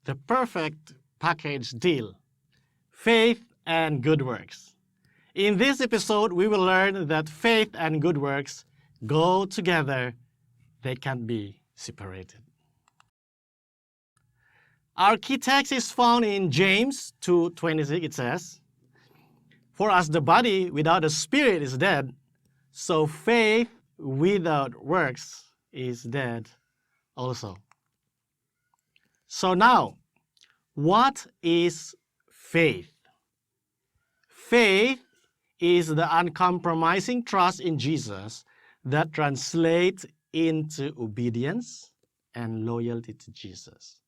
the perfect package deal, faith and good works. In this episode, we will learn that faith and good works go together. They can't be separated. Our key text is found in James 2:26. It says, "For as the body without the spirit is dead, so faith without works is dead also." So now, what is faith? Faith is the uncompromising trust in Jesus that translates into obedience and loyalty to Jesus.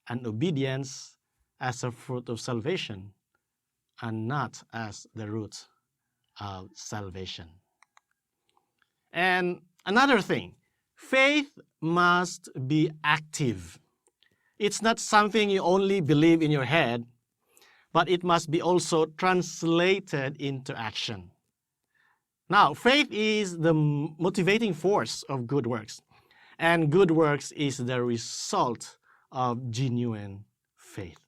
And obedience as a fruit of salvation and not as the root of salvation. And another thing, faith must be active. It's not something you only believe in your head, but it must be also translated into action. Now, faith is the motivating force of good works, and good works is the result of genuine faith.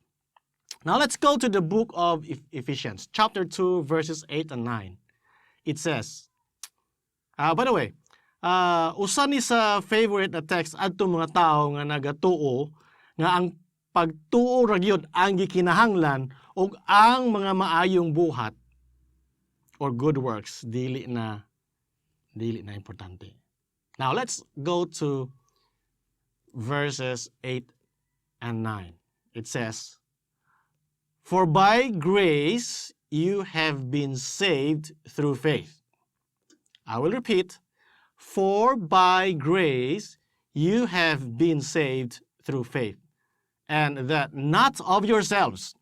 Now, let's go to the book of Ephesians, chapter 2, verses 8 and 9. It says, by the way, usa ni sa favorite na text adto mga tao nga nagatuo nga ang pagtuo ra gyud ang gikinahanglan ug ang mga maayong buhat or good works dili na importante. Now let's go to verses 8 and 9. It says, "For by grace you have been saved through faith." I will repeat, "For by grace you have been saved through faith, and that not of yourselves.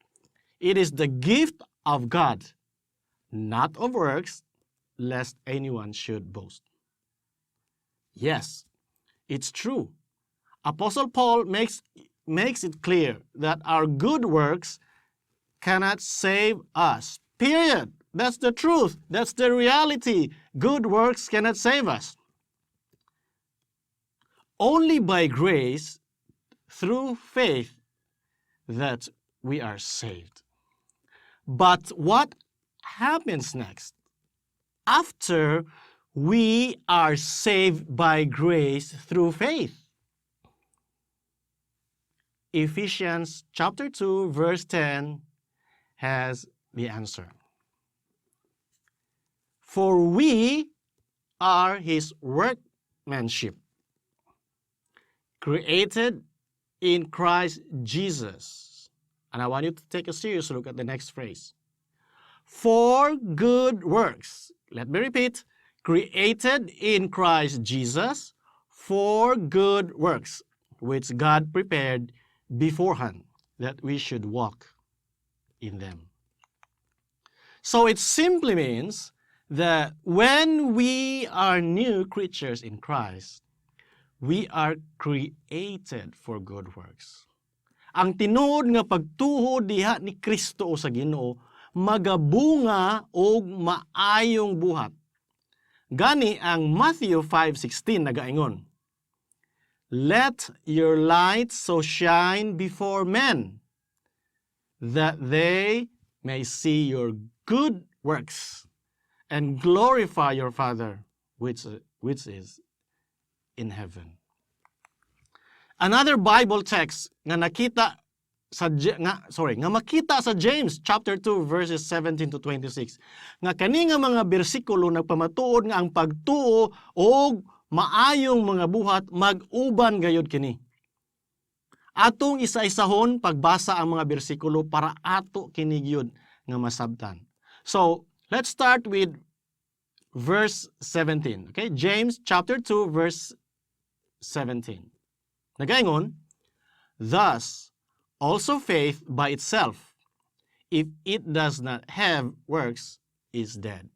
It is the gift of God, not of works, lest anyone should boast." Yes, it's true. Apostle Paul makes it clear that our good works cannot save us. Period. That's the truth. That's the reality. Good works cannot save us. Only by grace, through faith, that we are saved. But what happens next? After we are saved by grace through faith. Ephesians chapter 2, verse 10 has the answer. "For we are His workmanship, created in Christ Jesus." And I want you to take a serious look at the next phrase. "For good works." Let me repeat. Created in Christ Jesus for good works, which God prepared beforehand that we should walk in them. So it simply means that when we are new creatures in Christ, we are created for good works. Ang tinuod nga pagtuo diha ni Kristo o sa Ginoo magabunga og maayong buhat. Gani ang Matthew 5:16 nagaingon, "Let your light so shine before men, that they may see your good works and glorify your Father which is in heaven." Another Bible text nga makita sa James chapter 2 verses 17 to 26 nga kani nga mga bersikulo nagpamatuod nga ang pagtuo og maayong mga buhat mag-uban gayud kini. Atong isa-isahon pagbasa ang mga bersikulo para ato kini gyud nga masabtan. So, let's start with verse 17. Okay? James chapter 2 verse 17. Nagaingon, "Thus also faith by itself, if it does not have works, is dead."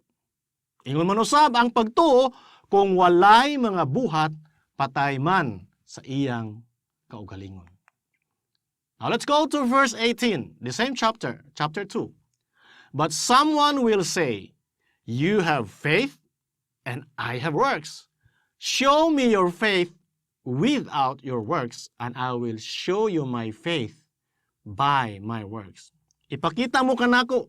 Ingon man usab ang pagtuo kung walay mga buhat, patay man sa iyang kaugalingon. Now let's go to verse 18, the same chapter 2. "But someone will say, 'You have faith, and I have works. Show me your faith without your works, and I will show you my faith by my works. Ipakita mo kanako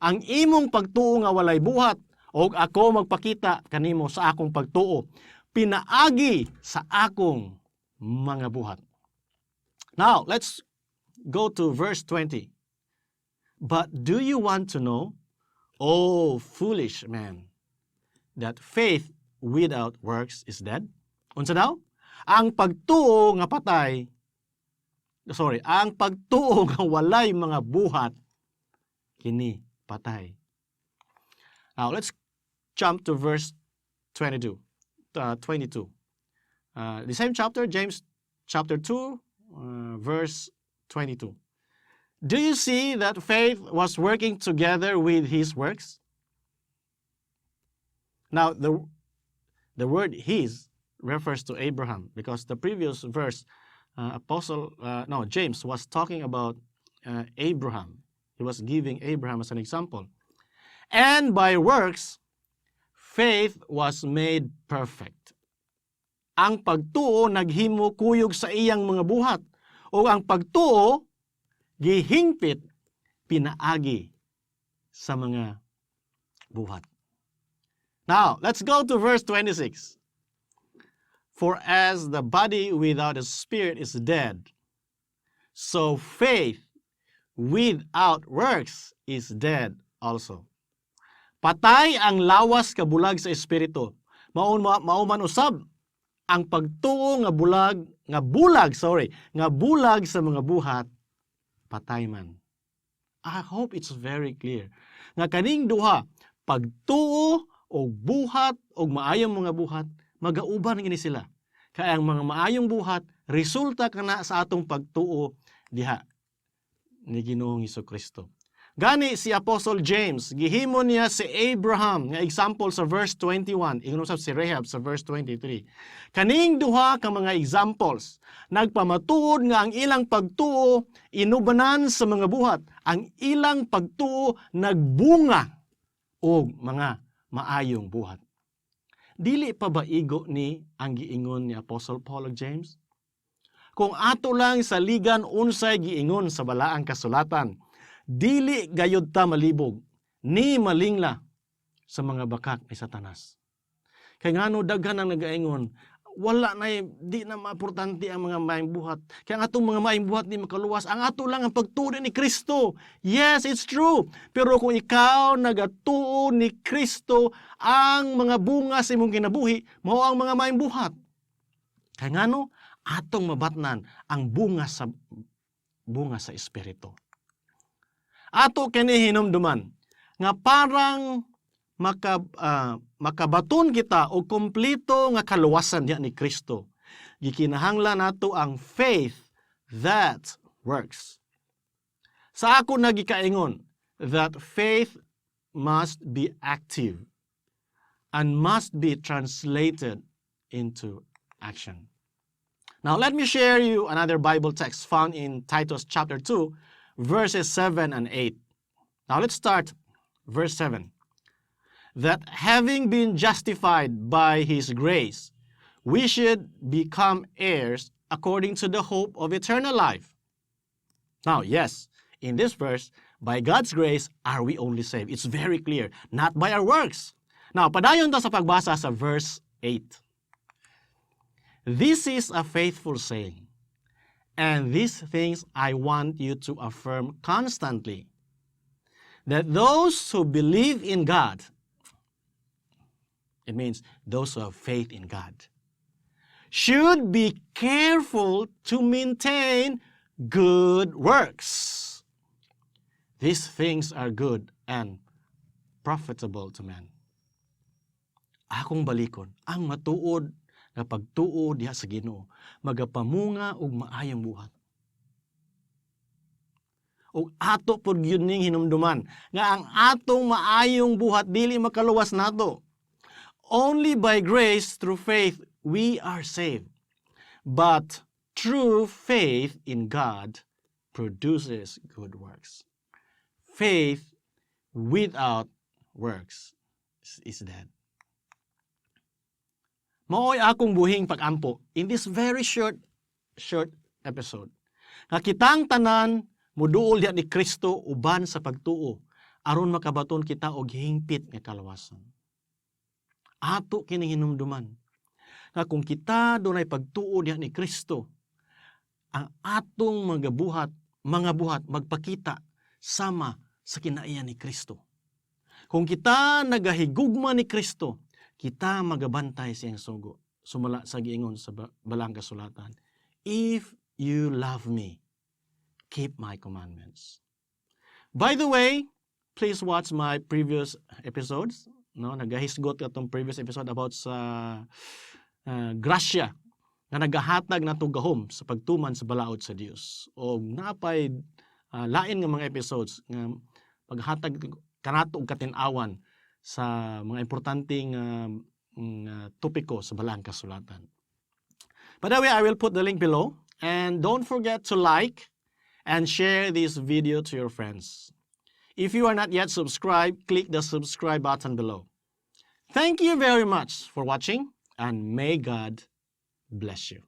ang imong pagtuo nga walay buhat, o ako magpakita kanimo sa akong pagtuo pinaagi sa akong mga buhat. Now, let's go to verse 20. But do you want to know, O foolish man, that faith without works is dead? Unsa daw? Ang pagtuo nga ang pagtuo nga walay mga buhat, kini patay. Now, let's jump to verse 22. The same chapter, James chapter 2, verse 22. Do you see that faith was working together with his works? Now, the word his refers to Abraham, because the previous verse, James was talking about Abraham. He was giving Abraham as an example. And by works, faith was made perfect. Ang pagtuo naghimo kuyog sa iyang mga buhat, o ang pagtuo gihingpit pinaagi sa mga buhat. Now, let's go to verse 26. For as the body without a spirit is dead, so faith without works is dead also. Patay ang lawas ka bulag sa espiritu. Mauman usab ang pagtuo nga bulag sa mga buhat, patay man. I hope it's very clear. Nga kaning duha, pagtuo o buhat o maayong mga buhat, magauban gini sila. Kaya ang mga maayong buhat, resulta kana sa atong pagtuo diha ni Ginoong Hesukristo. Gani si Apostle James, gihimo niya si Abraham nga example sa verse 21, inusab si Rahab sa verse 23. Kaning duha ka mga examples, nagpamatuod nga ang ilang pagtuo inubanan sa mga buhat, ang ilang pagtuo nagbunga og mga maayong buhat. Dili pa ba igo ni ang giingon ni Apostle Paul ug James? Kung ato lang sa ligan unsay giingon sa balaang kasulatan, dili gayud ta malibog ni malingla sa mga bakak ni Satanas. Kay ngano daghan ang nagaingon, wala na di na maimportante ang mga maayong buhat. Kaya ang atong mga maayong buhat di makaluwas, ang ato lang ang pagtuo ni Kristo. Yes, it's true. Pero kung ikaw nagatuo ni Kristo, ang mga bunga sa imong kinabuhi mao ang mga maayong buhat. Kay ngano atong mabatnan ang bunga sa espiritu. Ato kini hinumduman nga parang makabaton kita o kompleto nga kaluwasan diha ni Kristo. Gikinahanglan nato ang faith that works. Sa ako nagikaingon that faith must be active and must be translated into action. Now let me share you another Bible text found in Titus chapter 2, verses 7 and 8. Now let's start verse 7. That having been justified by His grace, we should become heirs according to the hope of eternal life. Now, yes, in this verse, by God's grace are we only saved. It's very clear, not by our works. Now, padayon ta sa pagbasa sa verse 8. This is a faithful saying. And these things I want you to affirm constantly, that those who believe in God, it means those who have faith in God, should be careful to maintain good works. These things are good and profitable to man. Akong balikon, ang matuod nga pagtuo diha sa Ginoo magapamunga og maayong buhat. Og ato pod gyud ning hinumduman nga ang atong maayong buhat dili makaluwas nato. Only by grace through faith we are saved. But true faith in God produces good works. Faith without works is dead. Mao'y akong buhing pag-ampo in this very short episode. Nga kitang tanan Muduol diha ni Kristo uban sa pagtuo aron makabaton kita og hingpit nga kalawasan. Ato kining hinumduman nga kung kita dunay pagtuo diha ni Kristo, ang atong mga buhat magpakita sama sa kinaiyan ni Kristo. Kung kita nagahigugma ni Kristo, kita magabantay siyang sugo. Sumala sa giingon sa balang kasulatan, if you love me, keep my commandments. By the way, please watch my previous episodes. No, nagahisgot katong previous episode about sa grasya nga nagahatag natong gahom sa pagtuman sa balaod sa Dios. O napay lain nga mga episodes nga paghatag kanato og katin-awan sa mga importanteng topiko sa balang kasulatan. By the way, I will put the link below, and don't forget to like and share this video to your friends. If you are not yet subscribed, click the subscribe button below. Thank you very much for watching, and may God bless you.